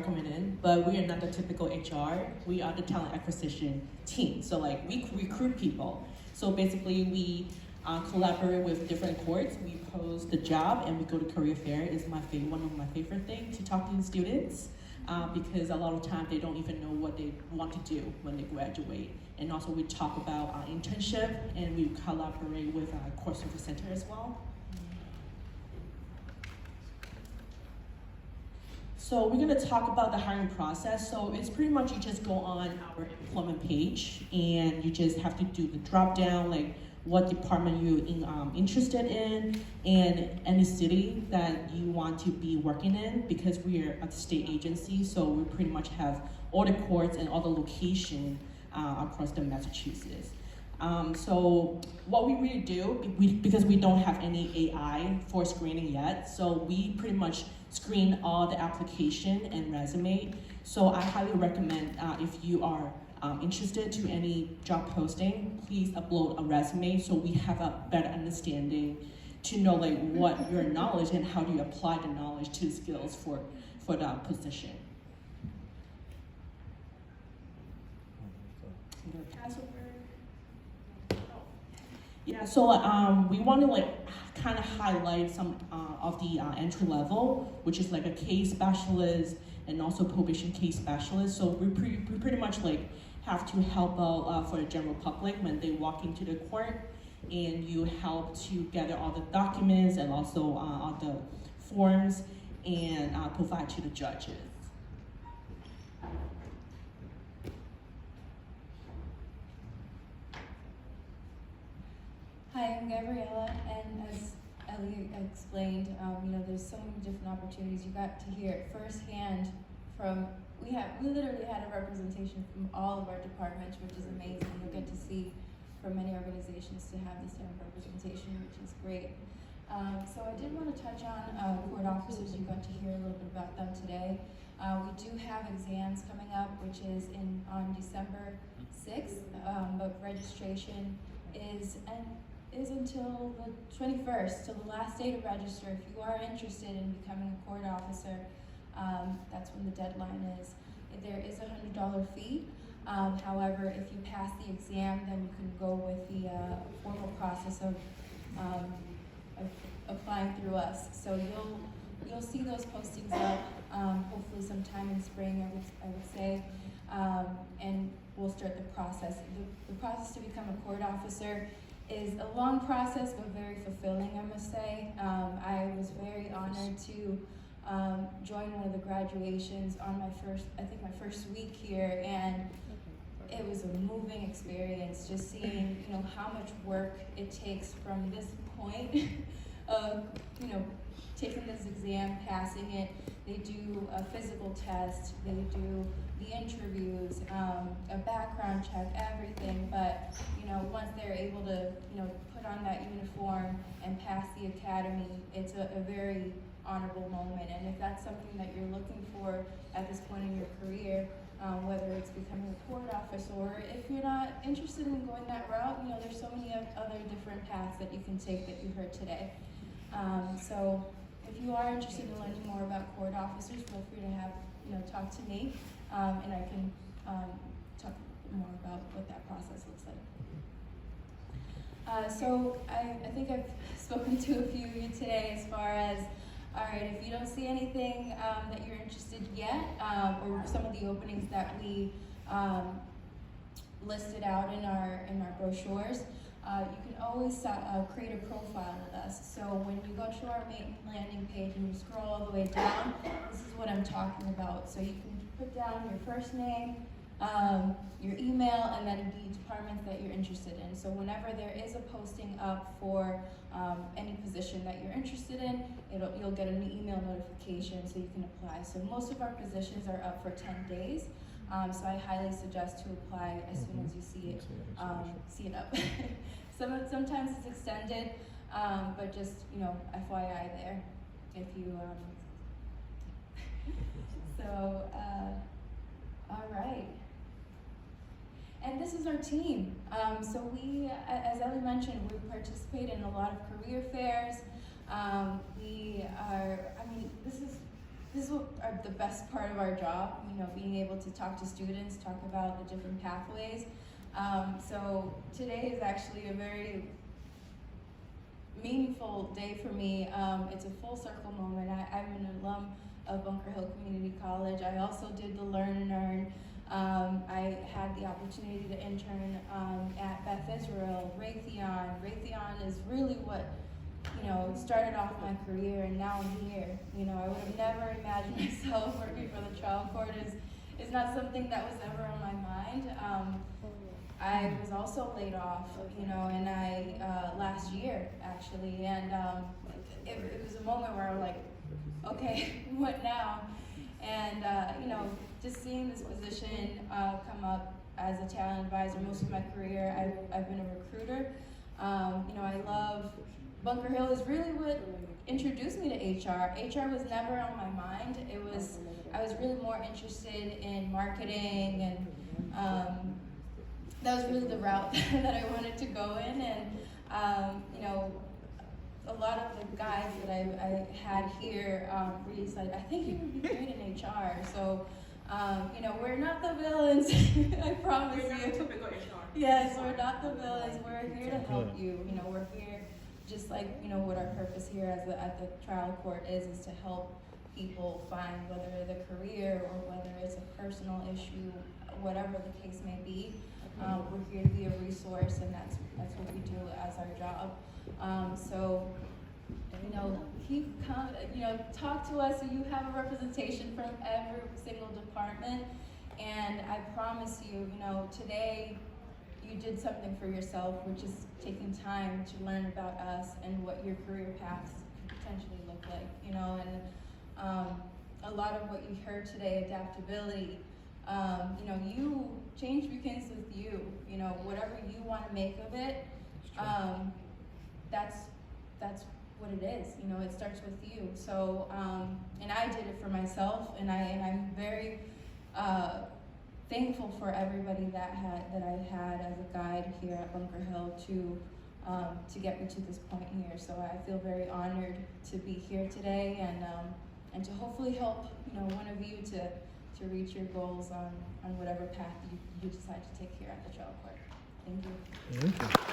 coming in, but we are not the typical HR. We are the talent acquisition team. So like we recruit people. So basically we collaborate with different courts. We post the job and we go to career fair. Is one of my favorite things to talk to the students because a lot of times they don't even know what they want to do when they graduate. And also we talk about internship and we collaborate with course service center as well. So we're going to talk about the hiring process. So it's pretty much you just go on our employment page and you just have to do the drop down, like what department you're interested in and any city that you want to be working in, because we are a state agency, so we pretty much have all the courts and all the location across the Massachusetts. So what we really do, because we don't have any AI for screening yet, so we pretty much screen all the application and resume. So I highly recommend if you are interested to any job posting, please upload a resume so we have a better understanding to know like what your knowledge and how do you apply the knowledge to skills for the position. I'm gonna pass over. Yeah, so we want to like kind of highlight some of the entry level, which is like a case specialist and also probation case specialist. So we pretty much like have to help out for the general public when they walk into the court, and you help to gather all the documents and also all the forms and provide to the judges. Hi, I'm Gabriella, and as Ellie explained, there's so many different opportunities. You got to hear it firsthand from, we literally had a representation from all of our departments, which is amazing. You'll get to see from many organizations to have this type of representation, which is great. So I did want to touch on court officers. You got to hear a little bit about them today. We do have exams coming up, which is on December 6th, but registration is until the 21st, till the last day to register. If you are interested in becoming a court officer, that's when the deadline is. There is a $100 fee. However, if you pass the exam, then you can go with the formal process of applying through us. So you'll see those postings up, hopefully sometime in spring, I would say, and we'll start the process. The process to become a court officer is a long process, but very fulfilling, I must say. I was very honored to join one of the graduations on my first week here, and it was a moving experience, just seeing, how much work it takes from this point of, taking this exam, passing it. They do a physical test, they do the interviews, a background check, everything. But once they're able to put on that uniform and pass the academy, it's a very honorable moment. And if that's something that you're looking for at this point in your career, whether it's becoming a court officer, or if you're not interested in going that route, there's so many other different paths that you can take that you heard today. So if you are interested in learning more about court officers, feel free to talk to me, and I can talk more about what that process looks like. So I think I've spoken to a few of you today as far as, all right, if you don't see anything that you're interested yet, or some of the openings that we listed out in our brochures, you can always create a profile with us. So when you go to our main landing page and you scroll all the way down, this is what I'm talking about. So you can put down your first name, your email, and then the departments that you're interested in. So whenever there is a posting up for any position that you're interested in, you'll get an email notification so you can apply. So most of our positions are up for 10 days. So I highly suggest to apply as soon as you see it up. Sometimes it's extended, but just FYI there, if you. So all right. And this is our team. So we, as Ellie mentioned, we participate in a lot of career fairs. This is this is the best part of our job, you know, being able to talk to students, talk about the different pathways. So today is actually a very meaningful day for me. It's a full circle moment. I'm an alum of Bunker Hill Community College. I also did the Learn and Earn. I had the opportunity to intern at Beth Israel, Raytheon. Raytheon is really what, you know, started off my career, and now I'm here. You know, I would have never imagined myself working for the trial court. Is not something that was ever on my mind. I was also laid off, you know, and I last year actually, and it was a moment where I was like, okay, what now? And you know, just seeing this position come up as a talent advisor most of my career. I've been a recruiter. You know, I love Bunker Hill is really what introduced me to HR. HR was never on my mind. I was really more interested in marketing, and that was really the route that I wanted to go in. And you know, a lot of the guys that I had here really said, I think you would be great in HR. So, you know, we're not the villains, I promise you. Typical HR. Yes, we're not the villains. We're here to help you. You know, we're here just like, you know, what our purpose here at the trial court is to help people find whether the career or whether it's a personal issue, whatever the case may be. We're here to be a resource, and that's what we do as our job. So, you know, talk to us so you have a representation from every single department. And I promise you, you know, today you did something for yourself, which is taking time to learn about us and what your career paths could potentially look like, you know. And a lot of what you heard today, adaptability, you know, change begins with you. You know, whatever you want to make of it, that's what it is. You know, it starts with you. So, and I did it for myself, and I'm very thankful for everybody that I had as a guide here at Bunker Hill to get me to this point here. So I feel very honored to be here today, and to hopefully help, you know, one of you to reach your goals on whatever path you decide to take here at the trial court. Thank you. Thank you.